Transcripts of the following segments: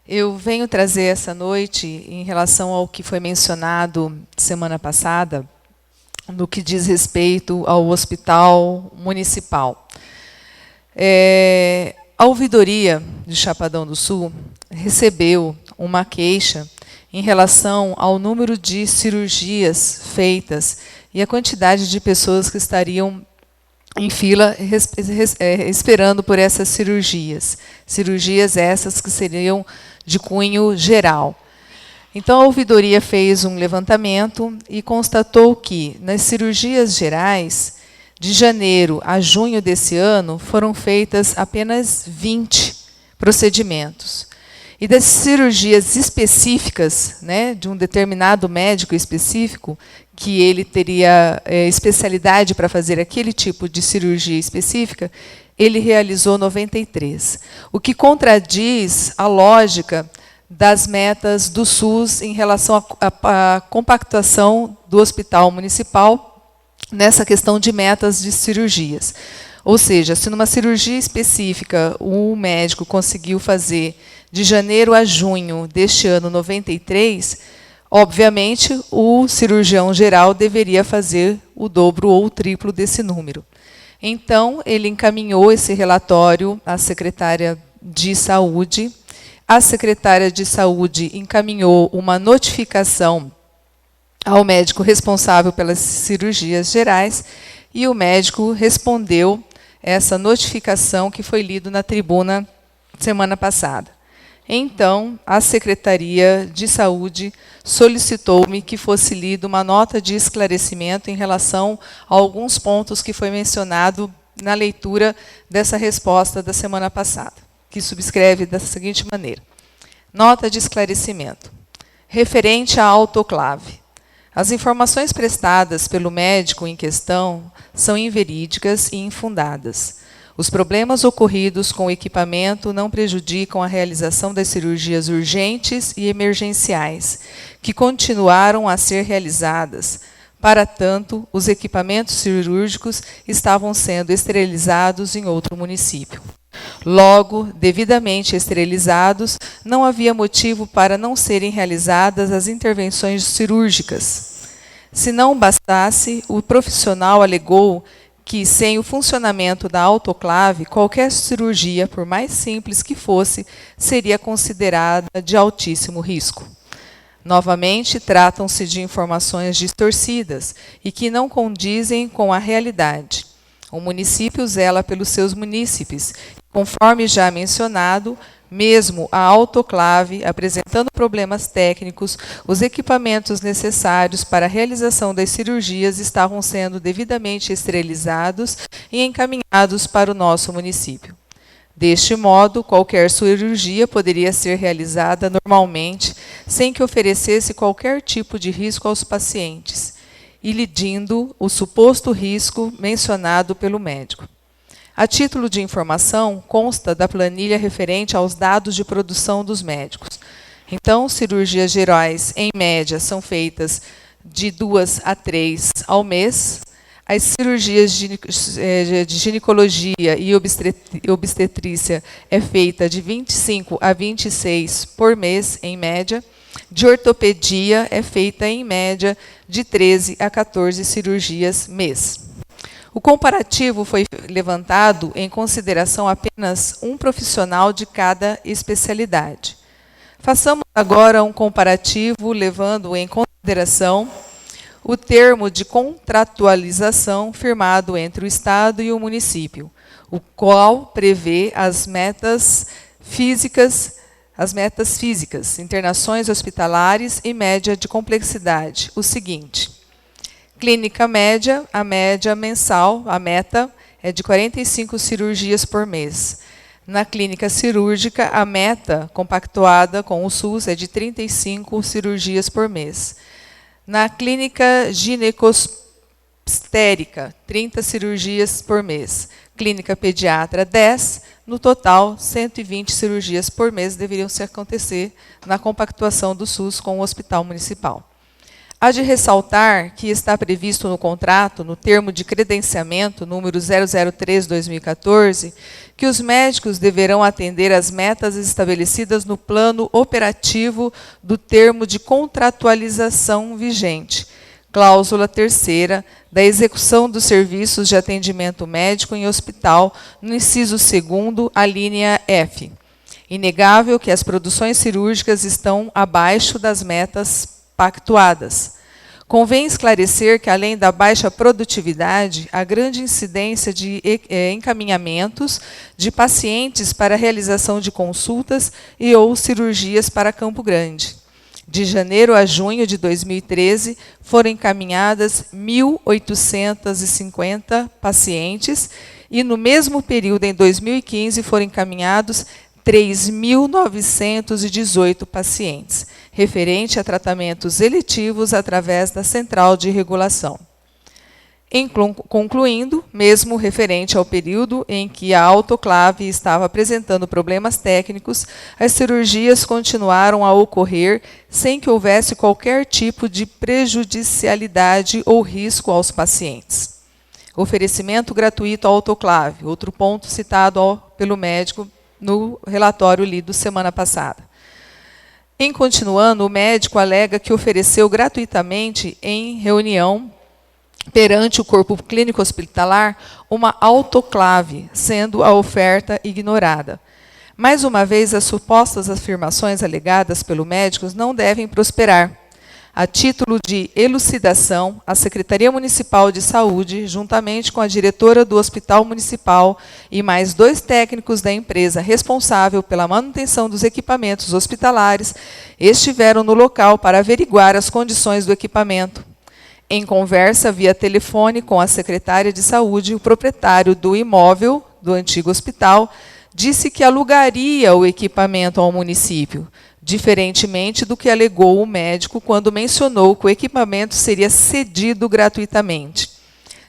Eu venho trazer essa noite, em relação ao que foi mencionado semana passada, no que diz respeito ao hospital municipal. A ouvidoria de Chapadão do Sul recebeu uma queixa em relação ao número de cirurgias feitas e a quantidade de pessoas que estariam em fila esperando por essas cirurgias. Cirurgias essas que seriam de cunho geral. Então, a ouvidoria fez um levantamento e constatou que, nas cirurgias gerais, de janeiro a junho desse ano, foram feitas apenas 20 procedimentos. E das cirurgias específicas, né, de um determinado médico específico, que ele teria especialidade para fazer aquele tipo de cirurgia específica, ele realizou 93. O que contradiz a lógica das metas do SUS em relação à compactação do hospital municipal nessa questão de metas de cirurgias. Ou seja, se numa cirurgia específica o médico conseguiu fazer de janeiro a junho deste ano 93, obviamente o cirurgião geral deveria fazer o dobro ou o triplo desse número. Então, ele encaminhou esse relatório à secretária de Saúde. A secretária de Saúde encaminhou uma notificação ao médico responsável pelas cirurgias gerais e o médico respondeu essa notificação que foi lido na tribuna semana passada. Então, a Secretaria de Saúde solicitou-me que fosse lida uma nota de esclarecimento em relação a alguns pontos que foi mencionado na leitura dessa resposta da semana passada, que subscreve da seguinte maneira. Nota de esclarecimento. Referente à autoclave. As informações prestadas pelo médico em questão são inverídicas e infundadas. Os problemas ocorridos com o equipamento não prejudicam a realização das cirurgias urgentes e emergenciais, que continuaram a ser realizadas. Para tanto, os equipamentos cirúrgicos estavam sendo esterilizados em outro município. Logo, devidamente esterilizados, não havia motivo para não serem realizadas as intervenções cirúrgicas. Se não bastasse, o profissional alegou que, sem o funcionamento da autoclave, qualquer cirurgia, por mais simples que fosse, seria considerada de altíssimo risco. Novamente, tratam-se de informações distorcidas e que não condizem com a realidade. O município zela pelos seus munícipes. Conforme já mencionado, mesmo a autoclave, apresentando problemas técnicos, os equipamentos necessários para a realização das cirurgias estavam sendo devidamente esterilizados e encaminhados para o nosso município. Deste modo, qualquer cirurgia poderia ser realizada normalmente, sem que oferecesse qualquer tipo de risco aos pacientes, ilidindo o suposto risco mencionado pelo médico. A título de informação, consta da planilha referente aos dados de produção dos médicos. Então, cirurgias gerais, em média, são feitas de 2 a 3 ao mês. As cirurgias de ginecologia e obstetrícia é feita de 25 a 26 por mês, em média. De ortopedia é feita, em média, de 13 a 14 cirurgias mês. O comparativo foi levantado em consideração apenas um profissional de cada especialidade. Façamos agora um comparativo levando em consideração o termo de contratualização firmado entre o Estado e o município, o qual prevê as metas físicas, internações hospitalares e média de complexidade. O seguinte: clínica média, a média mensal, a meta, é de 45 cirurgias por mês. Na clínica cirúrgica, a meta, compactuada com o SUS, é de 35 cirurgias por mês. Na clínica ginecostérica, 30 cirurgias por mês. Clínica pediatra, 10. No total, 120 cirurgias por mês deveriam se acontecer na compactuação do SUS com o hospital municipal. Há de ressaltar que está previsto no contrato, no termo de credenciamento número 003/2014, que os médicos deverão atender às metas estabelecidas no plano operativo do termo de contratualização vigente, cláusula 3ª, da execução dos serviços de atendimento médico em hospital, no inciso 2º, a linha F. Inegável que as produções cirúrgicas estão abaixo das metas pactuadas. Convém esclarecer que, além da baixa produtividade, há grande incidência de encaminhamentos de pacientes para a realização de consultas e ou cirurgias para Campo Grande. De janeiro a junho de 2013, foram encaminhadas 1.850 pacientes e, no mesmo período, em 2015, foram encaminhados 3.918 pacientes, referente a tratamentos eletivos através da Central de Regulação. Concluindo, mesmo referente ao período em que a autoclave estava apresentando problemas técnicos, as cirurgias continuaram a ocorrer sem que houvesse qualquer tipo de prejudicialidade ou risco aos pacientes. Oferecimento gratuito à autoclave, outro ponto citado pelo médico no relatório lido semana passada. Em continuando, o médico alega que ofereceu gratuitamente em reunião perante o corpo clínico hospitalar uma autoclave, sendo a oferta ignorada. Mais uma vez, as supostas afirmações alegadas pelo médico não devem prosperar. A título de elucidação, a Secretaria Municipal de Saúde, juntamente com a diretora do Hospital Municipal e mais 2 técnicos da empresa responsável pela manutenção dos equipamentos hospitalares, estiveram no local para averiguar as condições do equipamento. Em conversa via telefone com a secretária de Saúde, o proprietário do imóvel do antigo hospital disse que alugaria o equipamento ao município, diferentemente do que alegou o médico quando mencionou que o equipamento seria cedido gratuitamente.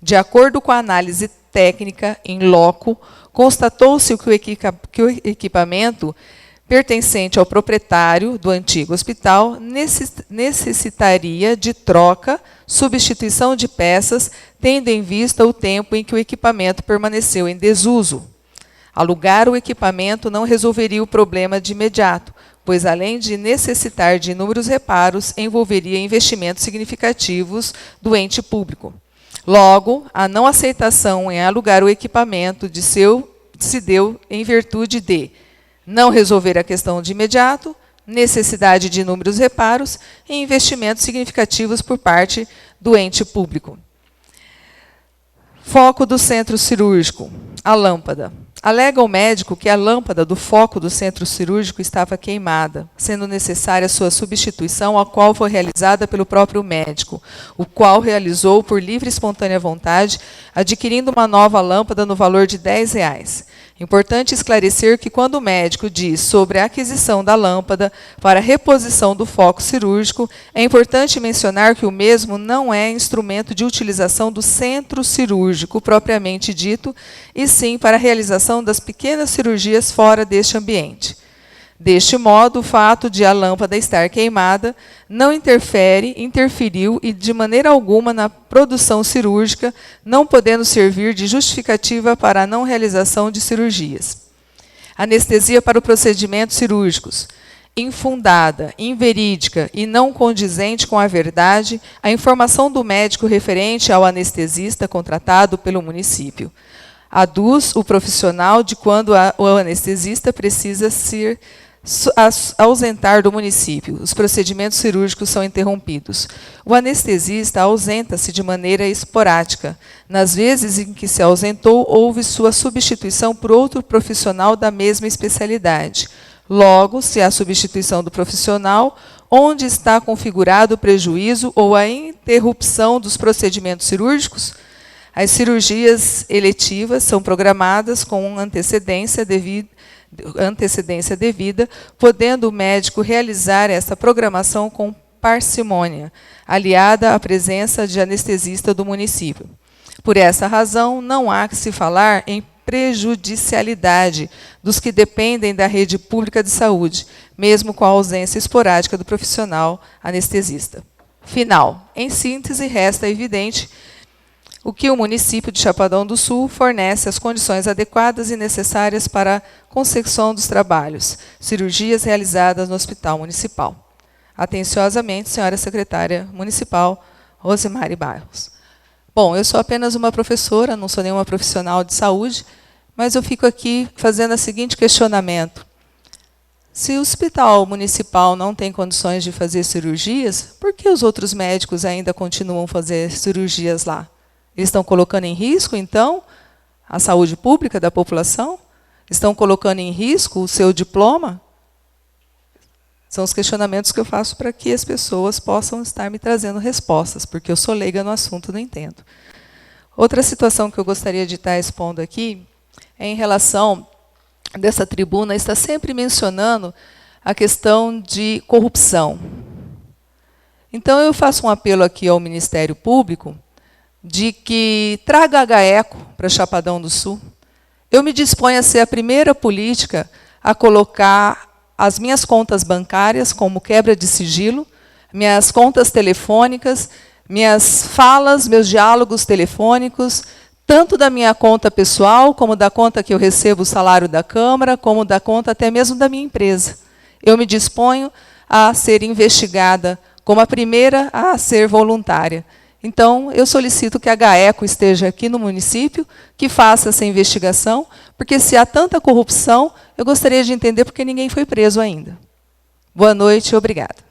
De acordo com a análise técnica em loco, constatou-se que o equipamento pertencente ao proprietário do antigo hospital necessitaria de troca, substituição de peças, tendo em vista o tempo em que o equipamento permaneceu em desuso. Alugar o equipamento não resolveria o problema de imediato, pois, além de necessitar de inúmeros reparos, envolveria investimentos significativos do ente público. Logo, a não aceitação em alugar o equipamento se deu em virtude de não resolver a questão de imediato, necessidade de inúmeros reparos e investimentos significativos por parte do ente público. Foco do centro cirúrgico. A lâmpada. Alega o médico que a lâmpada do foco do centro cirúrgico estava queimada, sendo necessária sua substituição, a qual foi realizada pelo próprio médico, o qual realizou por livre e espontânea vontade, adquirindo uma nova lâmpada no valor de R$10. Importante esclarecer que, quando o médico diz sobre a aquisição da lâmpada para a reposição do foco cirúrgico, é importante mencionar que o mesmo não é instrumento de utilização do centro cirúrgico propriamente dito, e sim para a realização das pequenas cirurgias fora deste ambiente. Deste modo, o fato de a lâmpada estar queimada não interferiu e de maneira alguma na produção cirúrgica, não podendo servir de justificativa para a não realização de cirurgias. Anestesia para os procedimentos cirúrgicos. Infundada, inverídica e não condizente com a verdade, a informação do médico referente ao anestesista contratado pelo município. Aduz o profissional de quando o anestesista precisa se ausentar do município. Os procedimentos cirúrgicos são interrompidos. O anestesista ausenta-se de maneira esporádica. Nas vezes em que se ausentou, houve sua substituição por outro profissional da mesma especialidade. Logo, se há substituição do profissional, onde está configurado o prejuízo ou a interrupção dos procedimentos cirúrgicos? As cirurgias eletivas são programadas com antecedência devida, podendo o médico realizar essa programação com parcimônia, aliada à presença de anestesista do município. Por essa razão, não há que se falar em prejudicialidade dos que dependem da rede pública de saúde, mesmo com a ausência esporádica do profissional anestesista. final. Em síntese, resta evidente o que o município de Chapadão do Sul fornece as condições adequadas e necessárias para a consecução dos trabalhos, cirurgias realizadas no Hospital Municipal. Atenciosamente, senhora secretária municipal, Rosemary Barros. Bom, eu sou apenas uma professora, não sou nenhuma profissional de saúde, mas eu fico aqui fazendo o seguinte questionamento. Se o hospital municipal não tem condições de fazer cirurgias, por que os outros médicos ainda continuam a fazer cirurgias lá? Eles estão colocando em risco, então, a saúde pública da população? Estão colocando em risco o seu diploma? São os questionamentos que eu faço para que as pessoas possam estar me trazendo respostas, porque eu sou leiga no assunto, não entendo. Outra situação que eu gostaria de estar expondo aqui é em relação dessa tribuna, está sempre mencionando a questão de corrupção. Então, eu faço um apelo aqui ao Ministério Público de que traga a GAECO para Chapadão do Sul. Eu me disponho a ser a primeira política a colocar as minhas contas bancárias como quebra de sigilo, minhas contas telefônicas, minhas falas, meus diálogos telefônicos, tanto da minha conta pessoal, como da conta que eu recebo o salário da Câmara, como da conta até mesmo da minha empresa. Eu me disponho a ser investigada como a primeira a ser voluntária. Então, eu solicito que a GAECO esteja aqui no município, que faça essa investigação, porque se há tanta corrupção, eu gostaria de entender por que ninguém foi preso ainda. Boa noite e obrigada.